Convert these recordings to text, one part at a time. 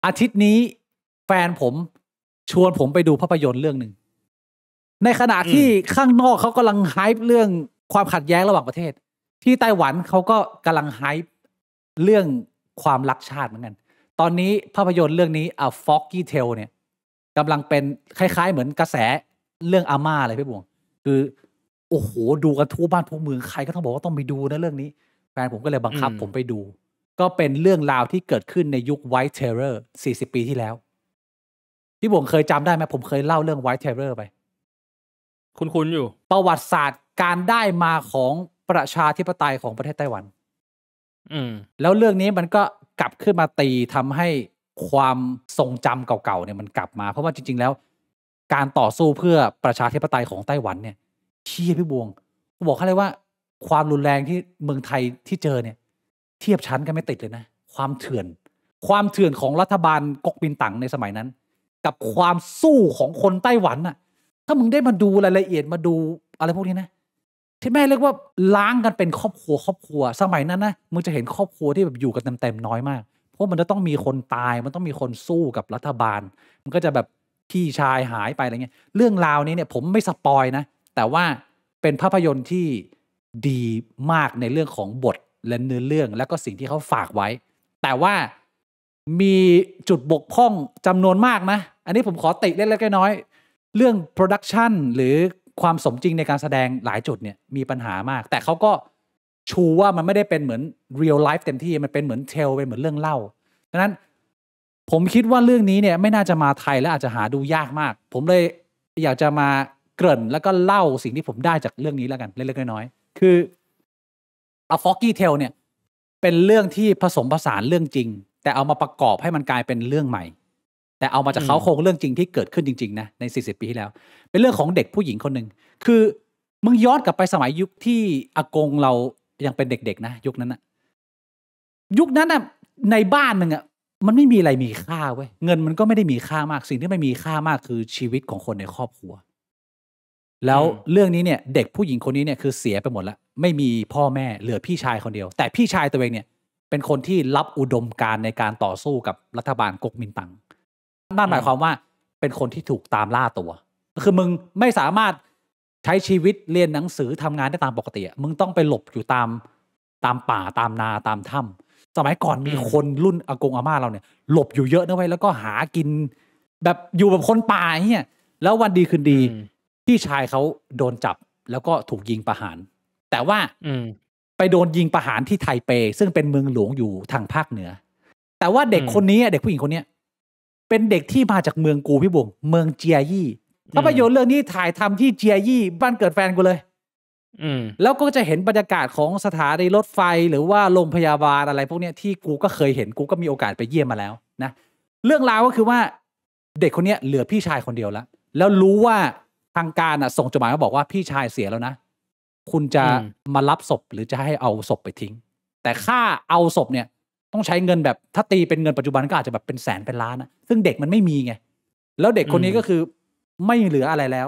อาทิตย์นี้แฟนผมชวนผมไปดูภาพยนตร์เรื่องหนึ่งในขณะที่ข้างนอกเขากำลังไฮป์เรื่องความขัดแย้งระหว่างประเทศที่ไต้หวันเขาก็กำลังไฮป์เรื่องความรักชาติเหมือนกันตอนนี้ภาพยนตร์เรื่องนี้Foggy Tale เนี่ยกำลังเป็นคล้ายๆเหมือนกระแสเรื่องอาม่าอะไรพี่บวงคือโอ้โหดูกันทั่วบ้านทั่วเมืองใครก็ต้องบอกว่าต้องไปดูนะเรื่องนี้แฟนผมก็เลยบังคับผมไปดูก็เป็นเรื่องราวที่เกิดขึ้นในยุค White Terror 40 ปีที่แล้วพี่บวงเคยจำได้ไหมผมเคยเล่าเรื่อง White Terror ไปคุ้นๆอยู่ประวัติศาสตร์การได้มาของประชาธิปไตยของประเทศไต้หวันแล้วเรื่องนี้มันก็กลับขึ้นมาตีทำให้ความทรงจำเก่าๆเนี่ยมันกลับมาเพราะว่าจริงๆแล้วการต่อสู้เพื่อประชาธิปไตยของไต้หวันเนี่ยเชี่ยพี่บวงบอกเขาเลยว่าความรุนแรงที่เมืองไทยที่เจอเนี่ยเทียบชั้นกันไม่ติดเลยนะความเถื่อนของรัฐบาลก๊กมินตั๋งในสมัยนั้นกับความสู้ของคนไต้หวันน่ะถ้ามึงได้มาดูรายละเอียดมาดูอะไรพวกนี้นะที่แม่เรียกว่าล้างกันเป็นครอบครัวสมัยนั้นนะมึงจะเห็นครอบครัวที่แบบอยู่กันเต็มๆน้อยมากเพราะมันจะต้องมีคนตายมันต้องมีคนสู้กับรัฐบาลมันก็จะแบบพี่ชายหายไปอะไรเงี้ยเรื่องราวนี้เนี่ยผมไม่สปอยนะแต่ว่าเป็นภาพยนตร์ที่ดีมากในเรื่องของบทและเนื้อเรื่องแล้วก็สิ่งที่เขาฝากไว้แต่ว่ามีจุดบกพร่องจำนวนมากนะอันนี้ผมขอติเล็กๆน้อยๆเรื่องโปรดักชันหรือความสมจริงในการแสดงหลายจุดเนี่ยมีปัญหามากแต่เขาก็ชูว่ามันไม่ได้เป็นเหมือน real life เต็มที่มันเป็นเหมือนเทลเป็นเหมือนเรื่องเล่าดังนั้นผมคิดว่าเรื่องนี้เนี่ยไม่น่าจะมาไทยและอาจจะหาดูยากมากผมเลยอยากจะมาเกริ่นแล้วก็เล่าสิ่งที่ผมได้จากเรื่องนี้แล้วกันเล็กๆน้อยๆคือFoggy Tale เนี่ยเป็นเรื่องที่ผสมผสานเรื่องจริงแต่เอามาประกอบให้มันกลายเป็นเรื่องใหม่แต่เอามาจากเขาโครงเรื่องจริงที่เกิดขึ้นจริงๆนะใน40 ปีที่แล้วเป็นเรื่องของเด็กผู้หญิงคนหนึ่งคือมึงย้อนกลับไปสมัยยุคที่อากงเรายังเป็นเด็กๆนะยุคนั้นน่ะในบ้านมึงมันไม่มีอะไรมีค่าเว้ยเงินมันก็ไม่ได้มีค่ามากสิ่งที่ไม่มีค่ามากคือชีวิตของคนในครอบครัวแล้วเรื่องนี้เนี่ยเด็กผู้หญิงคนนี้เนี่ยคือเสียไปหมดแล้วไม่มีพ่อแม่เหลือพี่ชายคนเดียวแต่พี่ชายตัวเองเนี่ยเป็นคนที่รับอุดมการณ์ในการต่อสู้กับรัฐบาลก๊กมินตั๋งนั่นหมายความว่าเป็นคนที่ถูกตามล่าตัวคือมึงไม่สามารถใช้ชีวิตเรียนหนังสือทำงานได้ตามปกติมึงต้องไปหลบอยู่ตามป่าตามนาตามถ้ำสมัยก่อนมีคนรุ่นอากงอาม่าเราเนี่ยหลบอยู่เยอะนะเว้ยแล้วก็หากินแบบอยู่แบบคนป่าเนี่ยแล้ววันดีคืนดีพี่ชายเขาโดนจับแล้วก็ถูกยิงประหารแต่ว่าไปโดนยิงประหารที่ไทเปซึ่งเป็นเมืองหลวงอยู่ทางภาคเหนือแต่ว่าเด็กคนนี้เด็กผู้หญิงคนนี้เป็นเด็กที่มาจากเมืองกูพี่บุ๋งเมืองเจียยี่ภาพยนตร์เรื่องนี้ถ่ายทำที่เจียยี่บ้านเกิดแฟนกูเลยแล้วก็จะเห็นบรรยากาศของสถานีรถไฟหรือว่าโรงพยาบาลอะไรพวกนี้ที่กูก็เคยเห็นกูก็มีโอกาสไปเยี่ยมมาแล้วนะเรื่องราวก็คือว่าเด็กคนนี้เหลือพี่ชายคนเดียวแล้วรู้ว่าทางการส่งจดหมายมาบอกว่าพี่ชายเสียแล้วนะคุณจะมารับศพหรือจะให้เอาศพไปทิ้งแต่ค่าเอาศพเนี่ยต้องใช้เงินแบบถ้าตีเป็นเงินปัจจุบันก็อาจจะแบบเป็นแสนเป็นล้านนะซึ่งเด็กมันไม่มีไงแล้วเด็กคนนี้ก็คือไม่เหลืออะไรแล้ว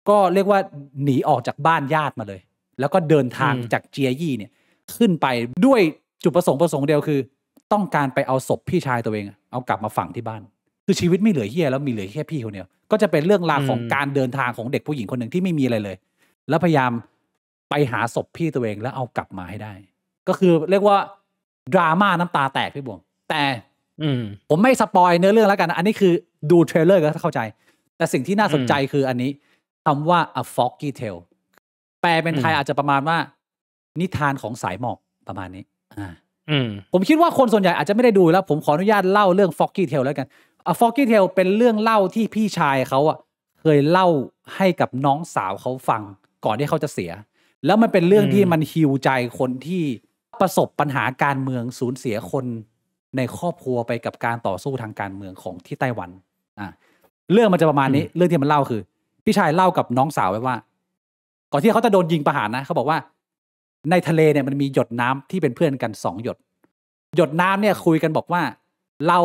ก็เรียกว่าหนีออกจากบ้านญาติมาเลยแล้วก็เดินทางจากเจียยี่เนี่ยขึ้นไปด้วยจุดประสงค์เดียวคือต้องการไปเอาศพพี่ชายตัวเองเอากลับมาฝังที่บ้านคือชีวิตไม่เหลือเหี้ยแล้วมีเหลือแค่พี่คนเดียวก็จะเป็นเรื่องราวของการเดินทางของเด็กผู้หญิงคนหนึ่งที่ไม่มีอะไรเลยแล้วพยายามไปหาศพพี่ตัวเองแล้วเอากลับมาให้ได้ก็คือเรียกว่าดราม่าน้ำตาแตกพี่บวงแต่ผมไม่สปอยเนื้อเรื่องแล้วกันอันนี้คือดูเทรลเลอร์ก็เข้าใจแต่สิ่งที่น่าสนใจคืออันนี้คำว่า A Foggy Tale แปลเป็นไทยอาจจะประมาณว่านิทานของสายหมอกประมาณนี้ผมคิดว่าคนส่วนใหญ่อาจจะไม่ได้ดูแล้วผมขออนุญาตเล่าเรื่อง Foggy Tale แล้วกัน A Foggy Tale เป็นเรื่องเล่าที่พี่ชายเขาเคยเล่าให้กับน้องสาวเขาฟังก่อนที่เขาจะเสียแล้วมันเป็นเรื่องที่มันฮีลใจคนที่ประสบปัญหาการเมืองสูญเสียคนในครอบครัวไปกับการต่อสู้ทางการเมืองของที่ไต้หวันเรื่องมันจะประมาณนี้เรื่องที่มันเล่าคือพี่ชายเล่ากับน้องสาวไว้ว่าก่อนที่เขาจะโดนยิงประหารนะเขาบอกว่าในทะเลเนี่ยมันมีหยดน้ำที่เป็นเพื่อนกัน2 หยดน้ำเนี่ยคุยกันบอกว่าเรา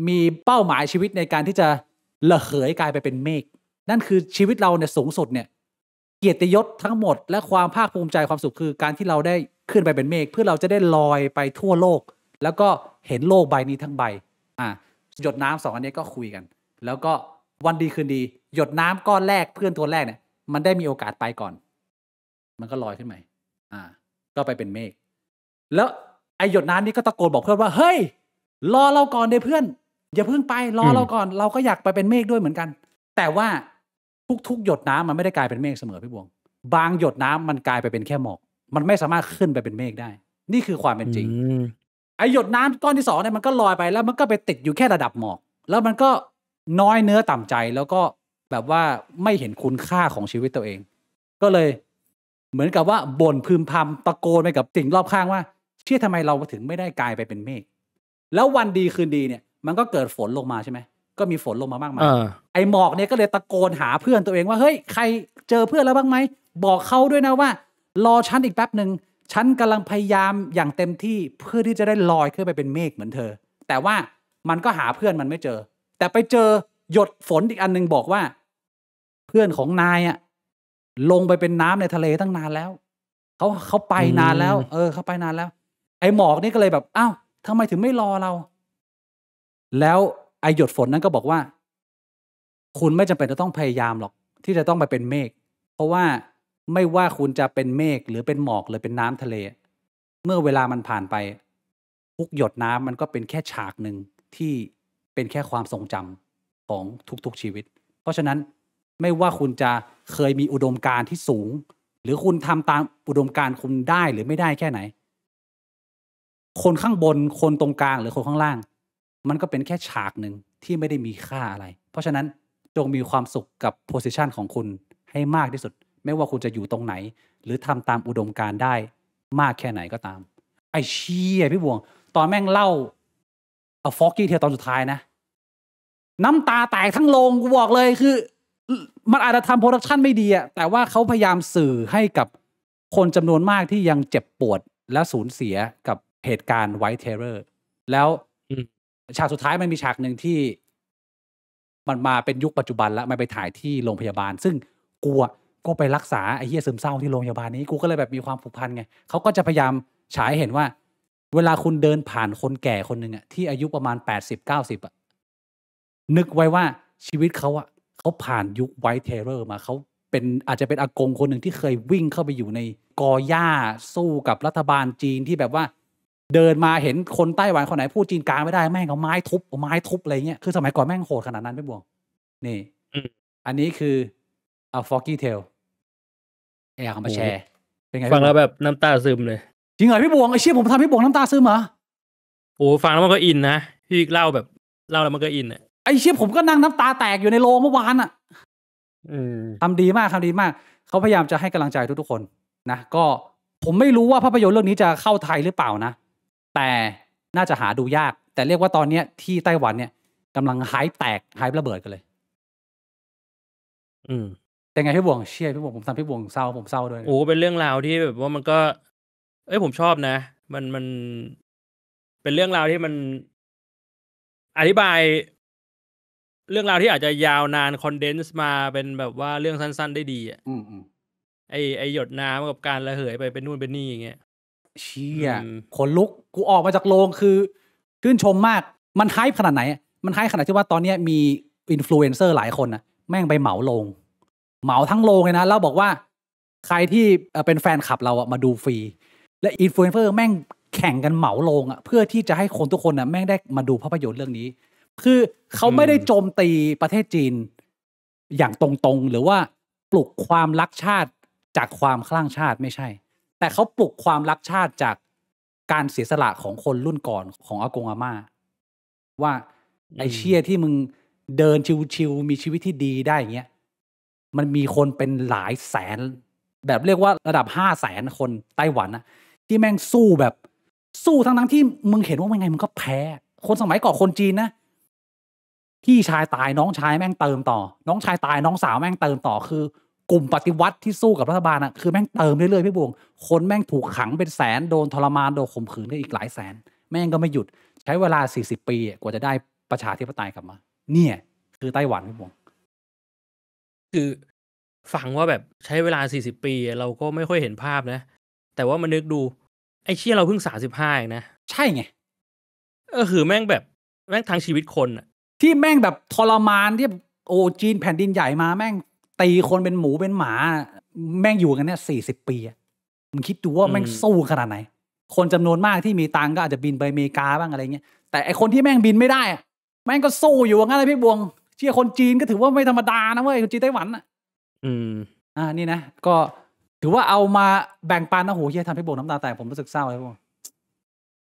มีเป้าหมายชีวิตในการที่จะระเหยกลายไปเป็นเมฆนั่นคือชีวิตเราเนี่ยสูงสุดเนี่ยเกียรติยศทั้งหมดและความภาคภูมิใจความสุขคือการที่เราได้ขึ้นไปเป็นเมฆเพื่อเราจะได้ลอยไปทั่วโลกแล้วก็เห็นโลกใบนี้ทั้งใบ หยดน้ำ2อันนี้ก็คุยกันแล้วก็วันดีคืนดีหยดน้ำก้อนแรกเพื่อนตัวแรกเนี่ยมันได้มีโอกาสไปก่อนมันก็ลอยขึ้นมาก็ไปเป็นเมฆแล้วไอหยดน้ำนี้ก็ตะโกนบอกเพื่อนว่าเฮ้ยรอเราก่อนเด้เพื่อนอย่าเพิ่งไปรอเราก่อนเราก็อยากไปเป็นเมฆด้วยเหมือนกันแต่ว่าทุกหยดน้ำมันไม่ได้กลายเป็นเมฆเสมอพี่บวงบางหยดน้ำมันกลายไปเป็นแค่หมอกมันไม่สามารถขึ้นไปเป็นเมฆได้นี่คือความเป็นจริงไอหยดน้ำก้อนที่2เนี่ยมันก็ลอยไปแล้วมันก็ไปติดอยู่แค่ระดับหมอกแล้วมันก็น้อยเนื้อต่ำใจแล้วก็แบบว่าไม่เห็นคุณค่าของชีวิตตัวเองก็เลยเหมือนกับว่าบ่นพึมพำตะโกนไปกับสิ่งรอบข้างว่าเชื่อทำไมเราถึงไม่ได้กลายไปเป็นเมฆแล้ววันดีคืนดีเนี่ยมันก็เกิดฝนลงมาใช่ไหมก็มีฝนลงมามากมายไอหมอกเนี่ยก็เลยตะโกนหาเพื่อนตัวเองว่าเฮ้ยใครเจอเพื่อนแล้วบ้างไหมบอกเขาด้วยนะว่ารอฉันอีกแป๊บนึงฉันกำลังพยายามอย่างเต็มที่เพื่อที่จะได้ลอยขึ้นไปเป็นเมฆเหมือนเธอแต่ว่ามันก็หาเพื่อนมันไม่เจอแต่ไปเจอหยดฝนอีกอันนึงบอกว่าเพื่อนของนายลงไปเป็นน้ำในทะเลตั้งนานแล้วเขาไปนานแล้วเขาไปนานแล้วไอหมอกนี่ก็เลยแบบอ้าวทำไมถึงไม่รอเราแล้วไอหยดฝนนั้นก็บอกว่าคุณไม่จำเป็นจะต้องพยายามหรอกที่จะต้องไปเป็นเมฆเพราะว่าไม่ว่าคุณจะเป็นเมฆหรือเป็นหมอกหรือเป็นน้ำทะเลเมื่อเวลามันผ่านไปทุกหยดน้ำมันก็เป็นแค่ฉากหนึ่งที่เป็นแค่ความทรงจำของทุกๆชีวิตเพราะฉะนั้นไม่ว่าคุณจะเคยมีอุดมการณ์ที่สูงหรือคุณทำตามอุดมการณ์คุณได้หรือไม่ได้แค่ไหนคนข้างบนคนตรงกลางหรือคนข้างล่างมันก็เป็นแค่ฉากหนึ่งที่ไม่ได้มีค่าอะไรเพราะฉะนั้นจงมีความสุขกับโพสิชันของคุณให้มากที่สุดไม่ว่าคุณจะอยู่ตรงไหนหรือทำตามอุดมการณ์ได้มากแค่ไหนก็ตามไอ้เชี่ยพี่บวงตอนแม่งเล่าเอาฟอกกี้เทลตอนสุดท้ายนะน้ำตาแตกทั้งโรงกูบอกเลยคือมันอาจจะทำโปรดักชันไม่ดีแต่ว่าเขาพยายามสื่อให้กับคนจำนวนมากที่ยังเจ็บปวดและสูญเสียกับเหตุการณ์ไวท์เทเลอร์แล้วฉากสุดท้ายมันมีฉากหนึ่งที่มันมาเป็นยุคปัจจุบันแล้วมันไปถ่ายที่โรงพยาบาลซึ่งกูก็ไปรักษาไอ้เหี้ยซึมเศร้าที่โรงพยาบาลนี้กูก็เลยแบบมีความผูกพันไงเขาก็จะพยายามฉายเห็นว่าเวลาคุณเดินผ่านคนแก่คนหนึ่งที่อายุประมาณ80-90นึกไว้ว่าชีวิตเขาเขาผ่านยุคไวท์เทเลอร์มาเขาเป็นอาจจะเป็นอากงคนหนึ่งที่เคยวิ่งเข้าไปอยู่ในกอหญ้าสู้กับรัฐบาลจีนที่แบบว่าเดินมาเห็นคนไต้หวันคนไหนพูดจีนกลางไม่ได้แม่งเอาไม้ทุบอะไรเงี้ยคือสมัยก่อนแม่งโหดขนาดนั้นไม่บวงนี่อันนี้คือFoggy Tale อยากเอามาแชร์เป็นไงฟังแล้วแบบน้ำตาซึมเลยจริงเหรอพี่บวงไอ้เชี่ยผมทำพี่บวงน้ำตาซึมเหรอโอ้ฟังแล้วมันก็อินนะพี่เล่าแล้วมันก็อินไอ้เชี่ยผมก็นั่งน้ำตาแตกอยู่ในโรงเมื่อวานทำดีมากเขาพยายามจะให้กำลังใจทุกๆคนนะก็ผมไม่รู้ว่าภาพยนตร์เรื่องนี้จะเข้าไทยหรือเปล่านะแต่น่าจะหาดูยากแต่เรียกว่าตอนนี้ที่ไต้หวันเนี่ยกำลังไฮป์แตกไฮป์ระเบิดกันเลยแต่ไงพี่บวงเชี่ยพี่บวงผมทำพี่บวงเศร้าผมเศร้าด้วยโอ้เป็นเรื่องราวที่แบบว่ามันก็ผมชอบนะมันเป็นเรื่องราวที่มันอธิบายเรื่องราวที่อาจจะยาวนานคอนเดนซ์มาเป็นแบบว่าเรื่องสั้นๆได้ดีไอหยดน้ำกับการระเหยไปเป็นนู่นเป็นนี่อย่างเงี้ยเชี่ยขนลุกกูออกมาจากโรงคือชื่นชมมากมันไฮป์ขนาดไหนมันไฮป์ขนาดที่ว่าตอนนี้มีอินฟลูเอนเซอร์หลายคนแม่งไปเหมาโรงเหมาทั้งโรงเลยนะแล้วบอกว่าใครที่เป็นแฟนคลับเรามาดูฟรีและอินฟลูเอนเซอร์แม่งแข่งกันเหมาโรงเพื่อที่จะให้คนทุกคนแม่งได้มาดูภาพยนตร์เรื่องนี้คือเขาไม่ได้โจมตีประเทศจีนอย่างตรงๆหรือว่าปลุกความรักชาติจากความคลั่งชาติไม่ใช่แต่เขาปลุกความรักชาติจากการเสียสละของคนรุ่นก่อนของอากงอาม่าว่าไอ้เชี่ยที่มึงเดินชิวๆมีชีวิตที่ดีได้อย่างเงี้ยมันมีคนเป็นหลายแสนแบบเรียกว่าระดับ500,000 คนไต้หวันที่แม่งสู้แบบสู้ทั้งที่มึงเห็นว่าไงมึงก็แพ้คนสมัยก่อนคนจีนนะพี่ชายตายน้องชายแม่งเติมต่อน้องชายตายน้องสาวแม่งเติมต่อคือกลุ่มปฏิวัติที่สู้กับรัฐบาลคือแม่งเติมเรื่อยๆพี่บวงคนแม่งถูกขังเป็นแสนโดนทรมานโดนข่มขืนกันอีกหลายแสนแม่งก็ไม่หยุดใช้เวลา40 ปีกว่าจะได้ประชาธิปไตยกลับมาเนี่ยคือไต้หวันพี่บวงคือฟังว่าแบบใช้เวลา40 ปีเราก็ไม่ค่อยเห็นภาพนะแต่ว่ามันนึกดูไอ้เชี่ยเราเพิ่ง35เองนะใช่ไงคือแม่งแบบ แม่งทางชีวิตคนอ่ะที่แม่งแบบทรมานที่โอ้จีนแผ่นดินใหญ่มาแม่งตีคนเป็นหมูเป็นหมาแม่งอยู่กันเนี่ย40 ปีมึงคิดดูว่าแม่งสู้ขนาดไหนคนจำนวนมากที่มีตังก็อาจจะบินไปอเมริกาบ้างอะไรเงี้ยแต่ไอคนที่แม่งบินไม่ได้แม่งก็สู้อยู่งั้นเลยพี่บวงเชี่ยคนจีนก็ถือว่าไม่ธรรมดานะเว้ยคนจีนไต้หวันนี่นะก็ถือว่าเอามาแบ่งปันนะโหเชี่ยทำพี่บวงน้ำตาแตกผมรู้สึกเศร้าเลยพวก